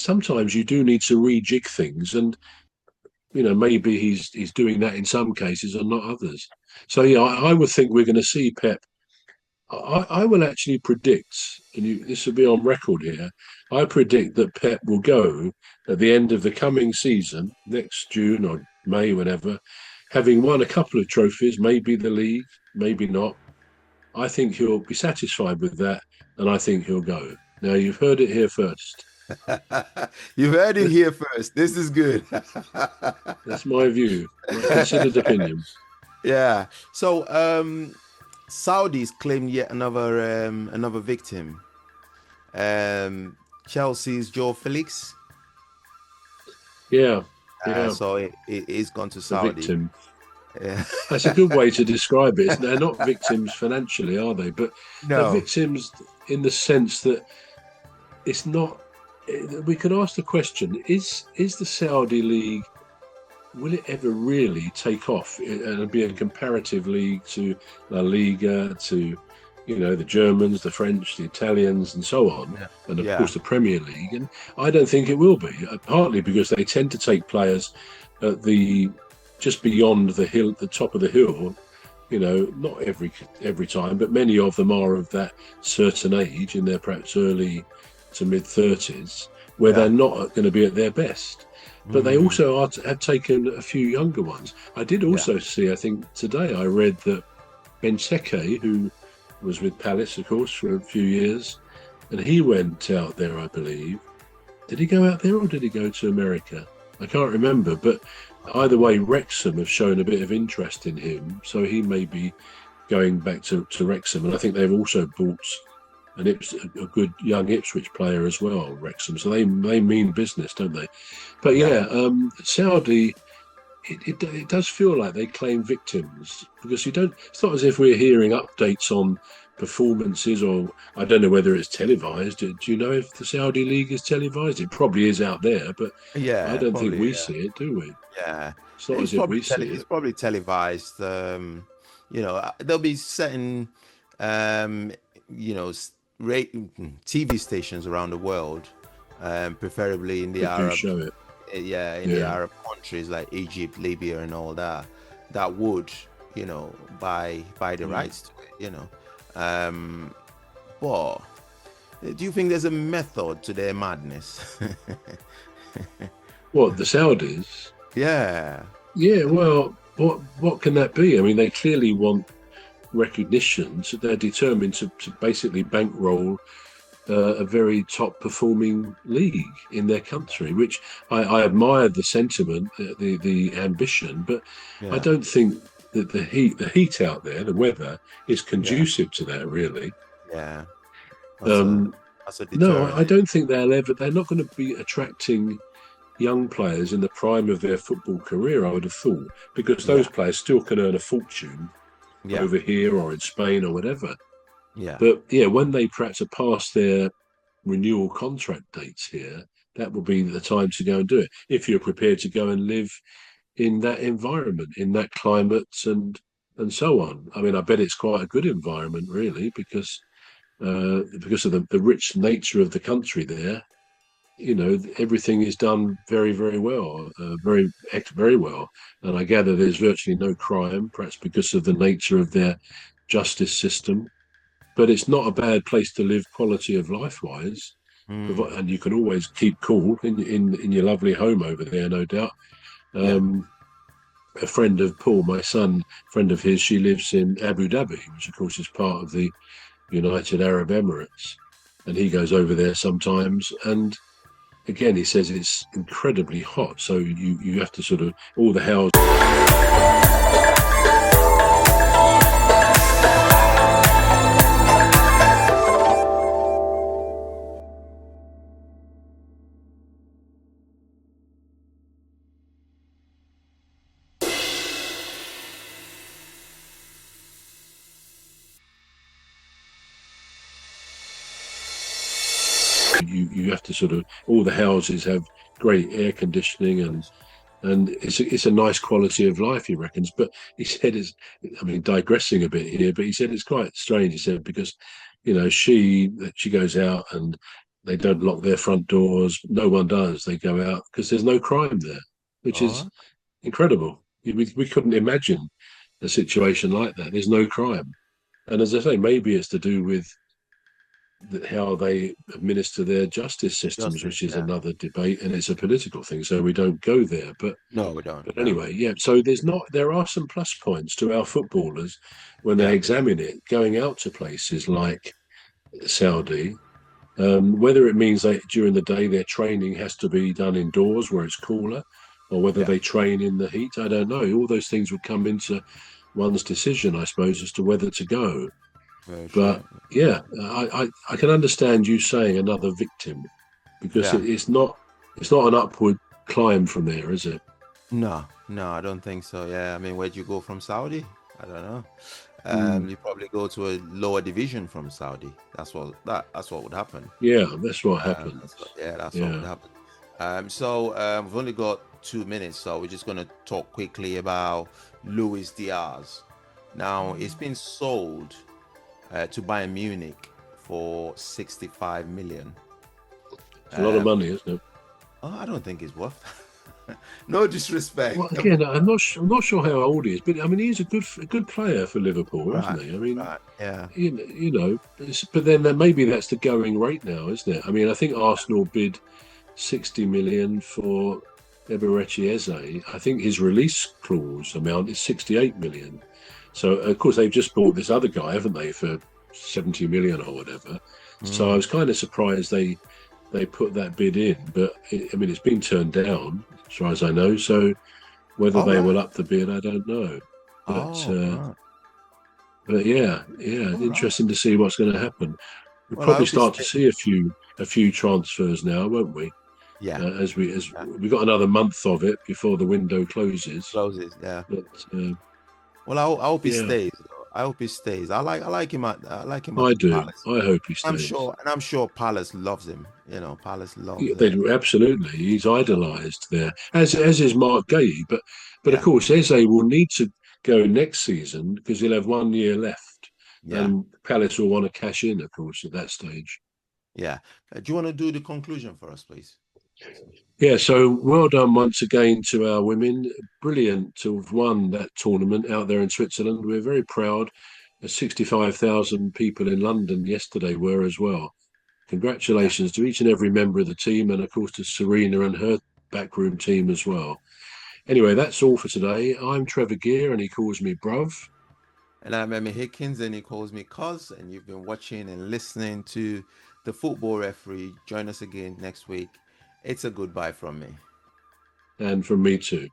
sometimes you do need to rejig things, and maybe he's doing that in some cases and not others. So yeah, I would think we're going to see Pep. I will actually predict, and this will be on record here. I predict that Pep will go at the end of the coming season, next June or May, whenever, having won a couple of trophies, maybe the league, maybe not. I think he'll be satisfied with that, and I think he'll go. Now, you've heard it here first. You heard it here first. This is good. That's my view, my considered opinion. Yeah. So, Saudis claimed yet another victim. Chelsea's Joe Felix. Yeah, yeah, So he's gone to the Saudi. victim. Yeah. That's a good way to describe it. They're not victims financially, are they? But they're No. victims in the sense that it's not. We could ask the question: Is the Saudi league, will it ever really take off and be a comparative league to La Liga, to the Germans, the French, the Italians, and so on, Yeah. and of Yeah. course the Premier League? And I don't think it will be. Partly because they tend to take players at the just beyond the hill, the top of the hill. Not every time, but many of them are of that certain age, in their perhaps early to mid 30s, where they're Yeah. not going to be at their best. But they Mm, also have taken a few younger ones. I did yeah. also see, I think today I read that Benteke, who was with Palace, of course, for a few years, and he went out there, I believe. Did he go out there or did he go to America? I can't remember, but either way, Wrexham have shown a bit of interest in him, so he may be going back to Wrexham. And I think they've also bought a good young Ipswich player as well, Wrexham. So they mean business, don't they? But Yeah. yeah, Saudi, it does feel like they claim victims, because you don't. It's not as if we're hearing updates on performances, or I don't know whether it's televised. Do you know if the Saudi league is televised? It probably is out there, but I Yeah. don't think Probably. we Yeah. see it, do we? Yeah. It's not as if we see It's it. probably televised. There'll be certain um, you know, TV stations around the world, preferably in the That do Arab, show it. yeah, in the Yeah. Arab countries like Egypt, Libya, and all that, that would, buy the Mm. rights to it. Um, but do you think there's a method to their madness? What, the Saudis? Yeah. Yeah. Well, what can that be? I mean, they clearly want recognition, so they're determined to basically bankroll a very top performing league in their country, which I admired the sentiment, the ambition, but I Yeah. don't think that the heat out there, the weather, is Yeah. conducive to that, really. Yeah. That's a Um, that's a no, deterrent. I don't think they're not going to be attracting young players in the prime of their football career, I would have thought, because those Yeah. players still can earn a fortune Yeah. over here or in Spain or whatever. Yeah. But yeah, when they perhaps are past their renewal contract dates here, that will be the time to go and do it. If you're prepared to go and live in that environment, in that climate, and so on. I mean, I bet it's quite a good environment, really, because of the rich nature of the country there. Everything is done very, very well, very well. And I gather there's virtually no crime, perhaps because of the nature of their justice system. But it's not a bad place to live, quality of life wise. Mm. And you can always keep cool in your lovely home over there, no doubt. Yeah. Um, a friend of Paul, my son, friend of his, she lives in Abu Dhabi, which of course is part of the United Arab Emirates, and he goes over there sometimes. And again, he says it's incredibly hot, so you have to sort of all the houses. You have to sort of all the houses have great air conditioning, and it's a nice quality of life, he reckons. But he said I mean, digressing a bit here, but he said it's quite strange. He said because she goes out and They don't lock their front doors. No one does. They go out because there's no crime there, which is Oh, incredible. We couldn't imagine a situation like that. There's no crime. And as I say, maybe it's to do with how they administer their justice systems, justice. which is Yeah. another debate, and it's a political thing, so we don't go there. No, we don't. But No. anyway, yeah. So there are some plus points to our footballers when they Yeah. examine it, going out to places like Saudi. Whether it means that during the day their training has to be done indoors where it's cooler, or whether Yeah. they train in the heat, I don't know. All those things would come into one's decision, I suppose, as to whether to go. Very true. But yeah, I can understand you saying another victim because Yeah. it's not an upward climb from there, is it? No, no, I don't think so. Yeah, I mean, where'd you go from Saudi? I don't know. Mm, You probably go to a lower division from Saudi. That's what would happen. yeah, that's what happens. That's what would Yeah. happen. We've only got 2 minutes, so we're just gonna talk quickly about Luis Diaz. Now, it's been sold to Bayern Munich for 65 million. It's a lot of money, isn't it? I don't think it's worth. No disrespect. Well, again, I'm not sure how old he is, but I mean, he's a good player for Liverpool, Right, isn't he? I mean, right, yeah, but then maybe that's the going rate now, isn't it? I mean, I think Arsenal bid 60 million for Eberechi Eze. I think his release clause amount is 68 million. So of course they've just bought this other guy, haven't they, for 70 million or whatever. So I was kind of surprised they put that bid in, but I mean it's been turned down as far as I know. So whether all they right. will up the bid, I don't know. But Right. but yeah, All interesting to see what's going to happen. We'll Well, I probably hope start to see a few transfers now, won't we? yeah, As we yeah, we got another month of it before the window closes. closes. Yeah. But Well, I hope he yeah, stays. Though. I hope he stays. I like him at I do. Palace. I hope he stays. I'm sure Palace loves him. Palace loves Yeah, him. absolutely, he's idolised there, as is Mark Gay. But of Yeah, course, Eze will need to go next season because he'll have 1 year left, yeah, and Palace will want to cash in, of course, at that stage. yeah. Do you want to do the conclusion for us, please? Yeah, so well done once again to our women. Brilliant to have won that tournament out there in Switzerland. We're very proud. 65,000 people in London yesterday were as well. Yeah. Congratulations to each and every member of the team, and of course to Serena and her backroom team as well. Anyway, that's all for today. I'm Trevor Gear, and he calls me Bruv. And I'm Emmy Hikins, and he calls me Cuz. And you've been watching and listening to the Football Referee. Join us again next week. It's a goodbye from me. And from me too.